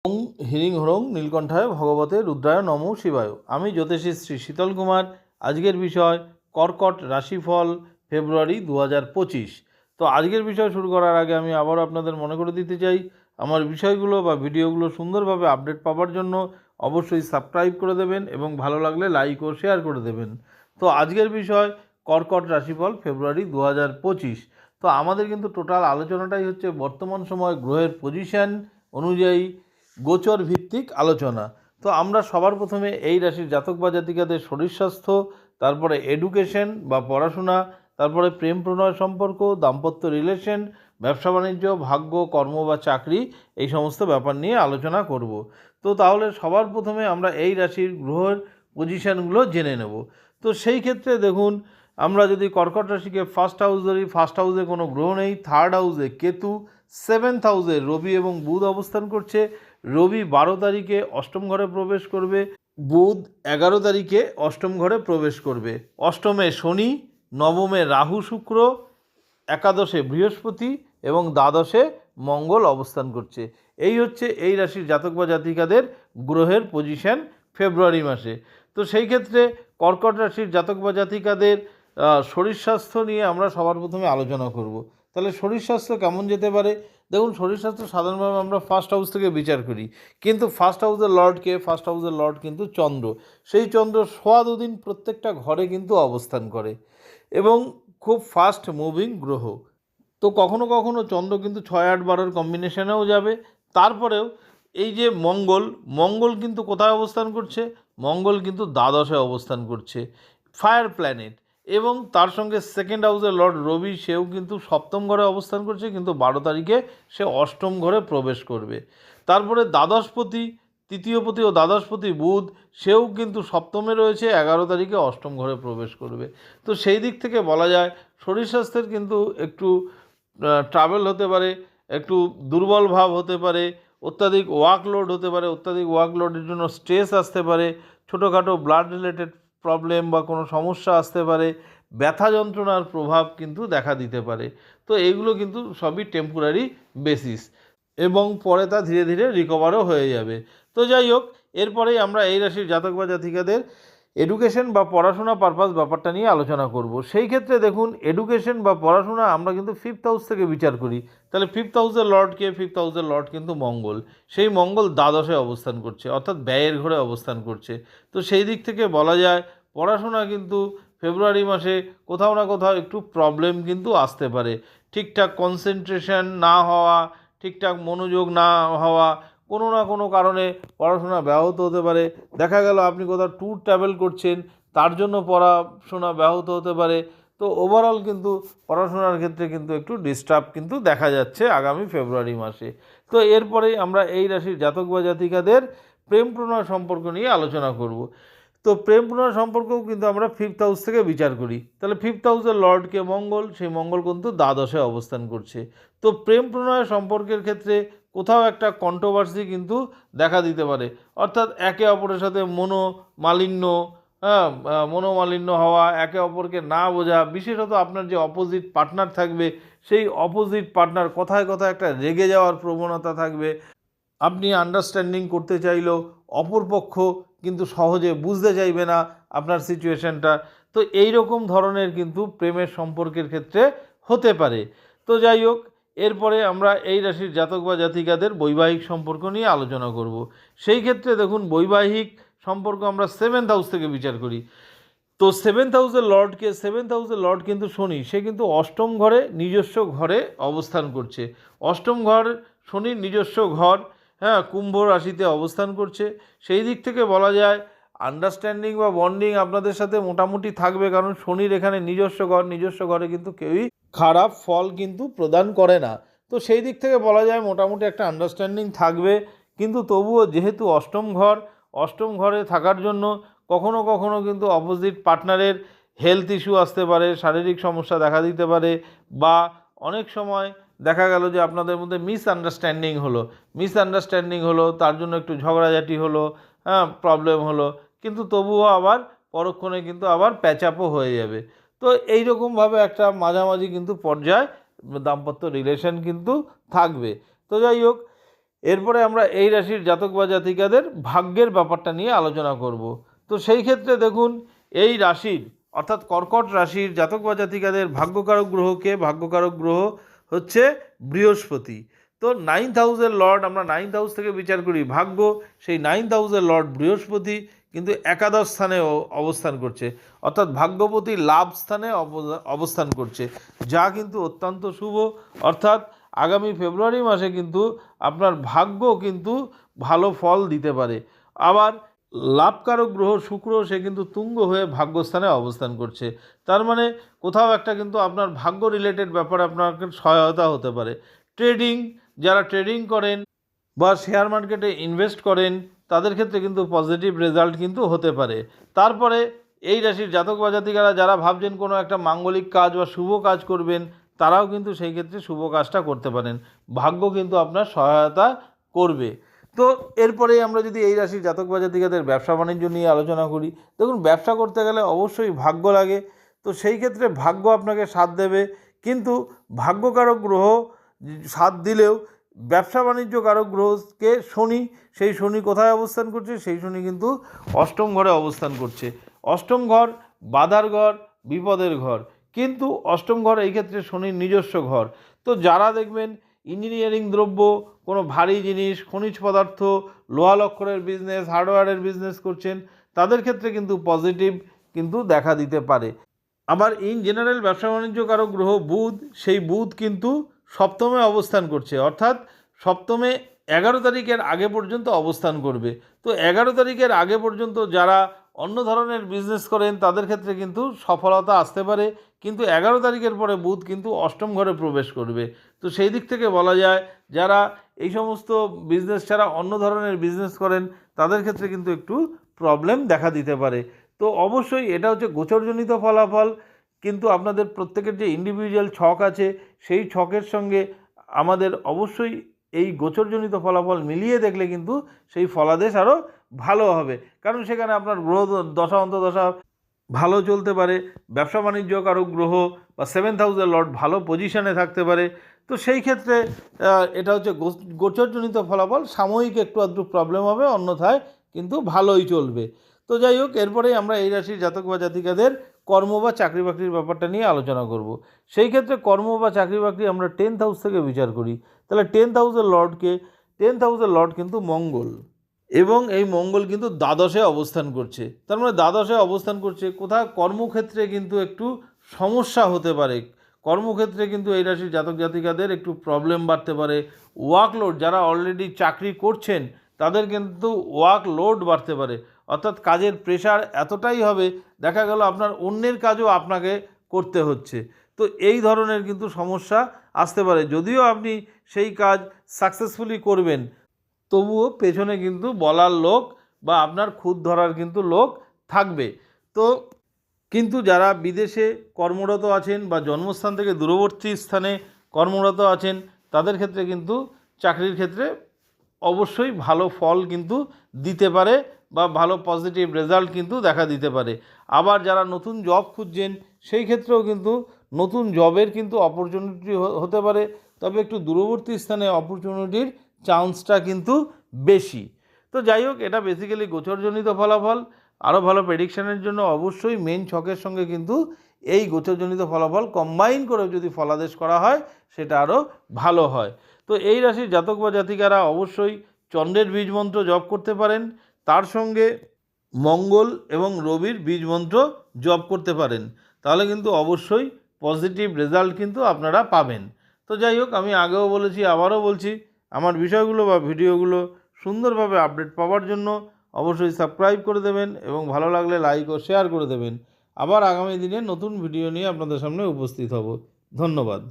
ওং হিরিং হরং নীলকণ্ঠায় ভগবতে রুদ্রায় নমঃ শিবায়। আমি জ্যোতিষী শ্রী শীতল কুমার। আজকের বিষয় কর্কট রাশিফল ফেব্রুয়ারি 2025। তো আজকের বিষয় শুরু করার আগে আমি আবার আপনাদের মনে করে দিতে চাই, আমার বিষয়গুলো বা ভিডিওগুলো সুন্দরভাবে আপডেট পাওয়ার জন্য অবশ্যই সাবস্ক্রাইব করে দেবেন এবং ভালো লাগলে লাইক ও শেয়ার করে দেবেন। তো আজকের বিষয় কর্কট রাশিফল ফেব্রুয়ারি 2025। তো আমাদের কিন্তু টোটাল আলোচনাটাই হচ্ছে বর্তমান সময় গ্রহের পজিশন অনুযায়ী গোচর ভিত্তিক আলোচনা। তো আমরা সবার প্রথমে এই রাশির জাতক বা জাতিকাদের শরীর স্বাস্থ্য, তারপরে এডুকেশন বা পড়াশোনা, তারপরে প্রেম প্রণয় সম্পর্ক, দাম্পত্য রিলেশন, ব্যবসা বাণিজ্য, ভাগ্য, কর্ম বা চাকরি, এই সমস্ত ব্যাপার নিয়ে আলোচনা করব। তো তাহলে সবার প্রথমে আমরা এই রাশির গ্রহের পজিশনগুলো জেনে নেব। তো সেই ক্ষেত্রে দেখুন, আমরা যদি কর্কট রাশিকে ফার্স্ট হাউস ধরি, ফার্স্ট হাউসে কোনো গ্রহ নেই, থার্ড হাউসে কেতু, সেভেন্থ হাউসে রবি এবং বুধ অবস্থান করছে। রবি 12 তারিখে অষ্টম ঘরে প্রবেশ করবে, বুধ 11 তারিখে অষ্টম ঘরে প্রবেশ করবে। অষ্টমে শনি, নবমে রাহু শুক্র, একাদশে বৃহস্পতি এবং দ্বাদশে মঙ্গল অবস্থান করছে। এই হচ্ছে এই রাশির জাতক বা জাতিকাদের গ্রহের পজিশন ফেব্রুয়ারি মাসে। তো সেই ক্ষেত্রে কর্কট রাশির জাতক বা জাতিকাদের শরীর স্বাস্থ্য নিয়ে আমরা সবার প্রথমে আলোচনা করব। তাহলে শরীর স্বাস্থ্য কেমন যেতে পারে? দেখুন, শরীর স্বাস্থ্য সাধারণভাবে আমরা ফার্স্ট হাউস থেকে বিচার করি, কিন্তু ফার্স্ট হাউসের লর্ডকে, ফার্স্ট হাউসের লর্ড কিন্তু চন্দ্র। সেই চন্দ্র সোয়া দুদিন প্রত্যেকটা ঘরে কিন্তু অবস্থান করে এবং খুব ফাস্ট মুভিং গ্রহ। তো কখনো কখনো চন্দ্র কিন্তু 6, 8, 12 কম্বিনেশনেও যাবে। তারপরেও এই যে মঙ্গল, মঙ্গল কিন্তু কোথায় অবস্থান করছে? মঙ্গল কিন্তু দ্বাদশে অবস্থান করছে, ফায়ার প্ল্যানেট। এবং তার সঙ্গে সেকেন্ড হাউসের লর্ড রবি, সেও কিন্তু সপ্তম ঘরে অবস্থান করছে, কিন্তু 12 তারিখে সে অষ্টম ঘরে প্রবেশ করবে। তারপরে দ্বাদশপতি, তৃতীয়পতি ও দ্বাদশপতি বুধ, সেও কিন্তু সপ্তমে রয়েছে, 11 তারিখে অষ্টম ঘরে প্রবেশ করবে। তো সেই দিক থেকে বলা যায় শরীর স্বাস্থ্যের কিন্তু একটু ট্রাভেল হতে পারে, একটু দুর্বল ভাব হতে পারে, অত্যাধিক ওয়ার্কলোড হতে পারে, অত্যাধিক ওয়ার্কলোডের জন্য স্ট্রেস আসতে পারে, ছোটোখাটো ব্লাড রিলেটেড প্রবলেম বা কোনো সমস্যা আসতে পারে, ব্যথা যন্ত্রণার প্রভাব কিন্তু দেখা দিতে পারে। তো এইগুলো কিন্তু সবই টেম্পোরারি বেসিস এবং পরে তা ধীরে ধীরে রিকভারও হয়ে যাবে। তো যাই হোক, এরপরেই আমরা এই রাশির জাতক বা জাতিকাদের এডুকেশন বা পড়াশোনা পারপাস ব্যাপারটা নিয়ে আলোচনা করব। সেই ক্ষেত্রে দেখুন, এডুকেশন বা পড়াশোনা আমরা কিন্তু ফিফথ হাউস থেকে বিচার করি। তাহলে ফিফথ হাউসের লর্ডকে, ফিফথ হাউসের লর্ড কিন্তু মঙ্গল, সেই মঙ্গল দ্বাদশে অবস্থান করছে, অর্থাৎ ব্যয়ের ঘরে অবস্থান করছে। তো সেই দিক থেকে বলা যায় পড়াশোনা কিন্তু ফেব্রুয়ারি মাসে কোথাও না কোথাও একটু প্রবলেম কিন্তু আসতে পারে। ঠিকঠাক কনসেন্ট্রেশন না হওয়া, ঠিকঠাক মনোযোগ না হওয়া, কোনো না কোনো কারণে পড়াশোনা ব্যাহত হতে পারে। দেখা গেল আপনি কোথাও ট্যুর ট্রাভেল করছেন, তার জন্য পড়াশোনা ব্যাহত হতে পারে। তো ওভারঅল কিন্তু পড়াশোনার ক্ষেত্রে কিন্তু একটু ডিস্টার্ব কিন্তু দেখা যাচ্ছে আগামী ফেব্রুয়ারি মাসে। তো এরপরেই আমরা এই রাশির জাতক বা জাতিকাদের প্রেম প্রণয় সম্পর্ক নিয়ে আলোচনা করব। তো প্রেম প্রণয় সম্পর্কও কিন্তু আমরা ফিফথ হাউস থেকে বিচার করি। তাহলে ফিফথ হাউসের লর্ডকে মঙ্গল, সেই মঙ্গল কিন্তু দ্বাদশে অবস্থান করছে। তো প্রেম প্রণয় সম্পর্কের ক্ষেত্রে কোথাও একটা কন্ট্রোভার্সি কিন্তু দেখা দিতে পারে, অর্থাৎ একে অপরের সাথে মনোমালিন্য, মনোমালিন্য হওয়া, একে অপরকে না বোঝা, বিশেষত আপনার যে অপোজিট পার্টনার থাকবে, সেই অপোজিট পার্টনার কথায় কথায় একটা রেগে যাওয়ার প্রবণতা থাকবে। আপনি আন্ডারস্ট্যান্ডিং করতে চাইলেও অপরপক্ষ কিন্তু সহজে বুঝতে চাইবে না আপনার সিচুয়েশনটা। তো এই রকম ধরনের কিন্তু প্রেমের সম্পর্কের ক্ষেত্রে হতে পারে। তো যাই হোক, এরপরে আমরা এই রাশির জাতক বা জাতিকাদের বৈবাহিক সম্পর্ক নিয়ে আলোচনা করব। সেই ক্ষেত্রে দেখুন, বৈবাহিক সম্পর্ক আমরা সেভেন্থ হাউস থেকে বিচার করি। তো সেভেন্থ হাউসের লর্ড কিন্তু শনি, সে কিন্তু অষ্টম ঘরে, নিজস্ব ঘরে অবস্থান করছে। অষ্টম ঘর শনির নিজস্ব ঘর, হ্যাঁ, কুম্ভ রাশিতে অবস্থান করছে। সেই দিক থেকে বলা যায় আন্ডারস্ট্যান্ডিং বা বন্ডিং আপনাদের সাথে মোটামুটি থাকবে, কারণ শনির এখানে নিজস্ব ঘর, নিজস্ব ঘরে কিন্তু কেউই খারাপ ফল কিন্তু প্রদান করে না। তো সেই দিক থেকে বলা যায় মোটামুটি একটা আন্ডারস্ট্যান্ডিং থাকবে। কিন্তু তবুও যেহেতু অষ্টম ঘরে থাকার জন্য কখনো কখনো কিন্তু অপোজিট পার্টনারের হেলথ ইস্যু আসতে পারে, শারীরিক সমস্যা দেখা দিতে পারে, বা অনেক সময় দেখা গেল যে আপনাদের মধ্যে মিসআন্ডারস্ট্যান্ডিং হলো, তার জন্য একটু ঝগড়াঝাটি হলো, হ্যাঁ, প্রবলেম হলো, কিন্তু তবুও আবার পরক্ষণে কিন্তু আবার প্যাচ আপও হয়ে যাবে। তো এইরকমভাবে একটা মাঝামাঝি কিন্তু পর্যায়ে দাম্পত্য রিলেশন কিন্তু থাকবে। তো যাই হোক, এরপরে আমরা এই রাশির জাতক বা জাতিকাদের ভাগ্যের ব্যাপারটা নিয়ে আলোচনা করব। তো সেই ক্ষেত্রে দেখুন, এই রাশির অর্থাৎ কর্কট রাশির জাতক বা জাতিকাদের ভাগ্যকারক গ্রহকে, ভাগ্যকারক গ্রহ হচ্ছে বৃহস্পতি। তো 9th হাউসের লর্ড, আমরা 9th হাউস থেকে বিচার করি ভাগ্য, সেই 9th হাউসের লর্ড বৃহস্পতি কিন্তু একাদশ স্থানে অবস্থান করছে, অর্থাৎ ভাগ্যপতি লাভ স্থানে অবস্থান করছে, যা কিন্তু অত্যন্ত শুভ। অর্থাৎ আগামী ফেব্রুয়ারি মাসে কিন্তু আপনার ভাগ্য কিন্তু ভালো ফল দিতে পারে। আবার লাভকারক গ্রহ শুক্র, সে কিন্তু তুঙ্গ হয়ে ভাগ্যস্থানে অবস্থান করছে। তার মানে কোথাও একটা কিন্তু আপনার ভাগ্য রিলেটেড ব্যাপারে আপনাকে সহায়তা হতে পারে। ট্রেডিং, যারা ট্রেডিং করেন বা শেয়ার মার্কেটে ইনভেস্ট করেন, তাদের ক্ষেত্রে কিন্তু পজিটিভ রেজাল্ট কিন্তু হতে পারে। তারপরে এই রাশির জাতক বা জাতিকারা যারা ভাবছেন কোনো একটা মাঙ্গলিক কাজ বা শুভ কাজ করবেন, তারাও কিন্তু সেই ক্ষেত্রে শুভ কাজটা করতে পারেন, ভাগ্য কিন্তু আপনার সহায়তা করবে। তো এরপরেই আমরা যদি এই রাশির জাতক বা জাতিকাদের ব্যবসা বাণিজ্য নিয়ে আলোচনা করি, দেখুন ব্যবসা করতে গেলে অবশ্যই ভাগ্য লাগে। তো সেই ক্ষেত্রে ভাগ্য আপনাকে সাথ দেবে, কিন্তু ভাগ্যকারক গ্রহ সাথ দিলেও ব্যবসা বাণিজ্য কারক গ্রহকে শনি, সেই শনি কোথায় অবস্থান করছে? সেই শনি কিন্তু অষ্টম ঘরে অবস্থান করছে। অষ্টম ঘর বাধার ঘর, বিপদের ঘর, কিন্তু অষ্টম ঘর এই ক্ষেত্রে শনির নিজস্ব ঘর। তো যারা দেখবেন ইঞ্জিনিয়ারিং দ্রব্য, কোনো ভারী জিনিস, খনিজ পদার্থ, লোহা লক্করের বিজনেস, হার্ডওয়্যারের বিজনেস করছেন, তাদের ক্ষেত্রে কিন্তু পজিটিভ কিন্তু দেখা দিতে পারে। আবার ইন জেনারেল ব্যবসা বাণিজ্য কারক গ্রহ বুধ, সেই বুধ কিন্তু সপ্তমে অবস্থান করছে, অর্থাৎ সপ্তমে 11 তারিখের আগে পর্যন্ত অবস্থান করবে। তো 11 তারিখের আগে পর্যন্ত যারা অন্য ধরনের বিজনেস করেন, তাদের ক্ষেত্রে কিন্তু সফলতা আসতে পারে, কিন্তু 11 তারিখের পরে বুধ কিন্তু অষ্টম ঘরে প্রবেশ করবে। তো সেই দিক থেকে বলা যায়, যারা এই সমস্ত বিজনেস ছাড়া অন্য ধরনের বিজনেস করেন, তাদের ক্ষেত্রে কিন্তু একটু প্রবলেম দেখা দিতে পারে। তো অবশ্যই এটা হচ্ছে গোচরজনিত ফলাফল, কিন্তু আপনাদের প্রত্যেকের যে ইন্ডিভিজুয়াল ছক আছে, সেই ছকের সঙ্গে আমাদের অবশ্যই এই গোচরজনিত ফলাফল মিলিয়ে দেখলে কিন্তু সেই ফলাদেশ আরও ভালো হবে, কারণ সেখানে আপনার গ্রহ দশা অন্তদশা ভালো চলতে পারে, ব্যবসা বাণিজ্য কারক গ্রহ বা 7th হাউসের লর্ড ভালো পজিশনে থাকতে পারে। তো সেই ক্ষেত্রে এটা হচ্ছে গোচরজনিত ফলাফল, সাময়িক একটু আধটু প্রবলেম হবে, অন্যথায় কিন্তু ভালোই চলবে। তো যাই হোক, এরপরেই আমরা এই রাশির জাতক বা জাতিকাদের কর্ম বা চাকরি বাকরির ব্যাপারটা নিয়ে আলোচনা করব। সেই ক্ষেত্রে কর্ম বা চাকরি বাকরি আমরা 10th হাউস থেকে বিচার করি, তাহলে 10th হাউসের লর্ডকে, 10th হাউসের লর্ড কিন্তু মঙ্গল, এবং এই মঙ্গল কিন্তু দ্বাদশে অবস্থান করছে। তার মানে দ্বাদশে অবস্থান করছে, কোথাও কর্মক্ষেত্রে কিন্তু একটু সমস্যা হতে পারে, কর্মক্ষেত্রে কিন্তু এই রাশির জাতক জাতিকাদের একটু প্রবলেম বাড়তে পারে। ওয়ার্কলোড, যারা অলরেডি চাকরি করছেন, তাদের কিন্তু ওয়ার্কলোড বাড়তে পারে, অর্থাৎ কাজের প্রেশার এতটাই হবে, দেখা গেল আপনার অন্যের কাজও আপনাকে করতে হচ্ছে। তো এই ধরনের কিন্তু সমস্যা আসতে পারে, যদিও আপনি সেই কাজ সাকসেসফুলি করবেন, তবুও পেছনে কিন্তু বলার লোক বা আপনার খুঁত ধরার কিন্তু লোক থাকবে। তো কিন্তু যারা বিদেশে কর্মরত আছেন বা জন্মস্থান থেকে দূরবর্তী স্থানে কর্মরত আছেন, তাদের ক্ষেত্রে কিন্তু চাকরির ক্ষেত্রে অবশ্যই ভালো ফল কিন্তু দিতে পারে বা ভালো পজিটিভ রেজাল্ট কিন্তু দেখা দিতে পারে। আবার যারা নতুন জব খুঁজছেন, সেই ক্ষেত্রেও কিন্তু নতুন জবের কিন্তু অপরচুনিটি হতে পারে, তবে একটু দূরবর্তী স্থানে অপরচুনিটির চান্সটা কিন্তু বেশি। তো যাই হোক, এটা বেসিক্যালি গোচরজনিত ফলাফল। আরও ভালো প্রেডিকশানের জন্য অবশ্যই মেন ছকের সঙ্গে কিন্তু এই গোচরজনিত ফলাফল কম্বাইন করে যদি ফলাদেশ করা হয়, সেটা আরও ভালো হয়। তো এই রাশির জাতক বা জাতিকারা অবশ্যই চন্দ্রের বীজ মন্ত্র জপ করতে পারেন, তার সঙ্গে মঙ্গল এবং রবির বীজ মন্ত্র জপ করতে পারেন, তাহলে কিন্তু অবশ্যই পজিটিভ রেজাল্ট কিন্তু আপনারা পাবেন। তো যাই হোক, আমি আগেও বলেছি, আবারও বলছি, আমার বিষয়গুলো বা ভিডিওগুলো সুন্দরভাবে আপডেট পাওয়ার জন্য অবশ্যই সাবস্ক্রাইব করে দেবেন এবং ভালো লাগলে লাইক ও শেয়ার করে দেবেন। আবার আগামী দিনে নতুন ভিডিও নিয়ে আপনাদের সামনে উপস্থিত হব। ধন্যবাদ।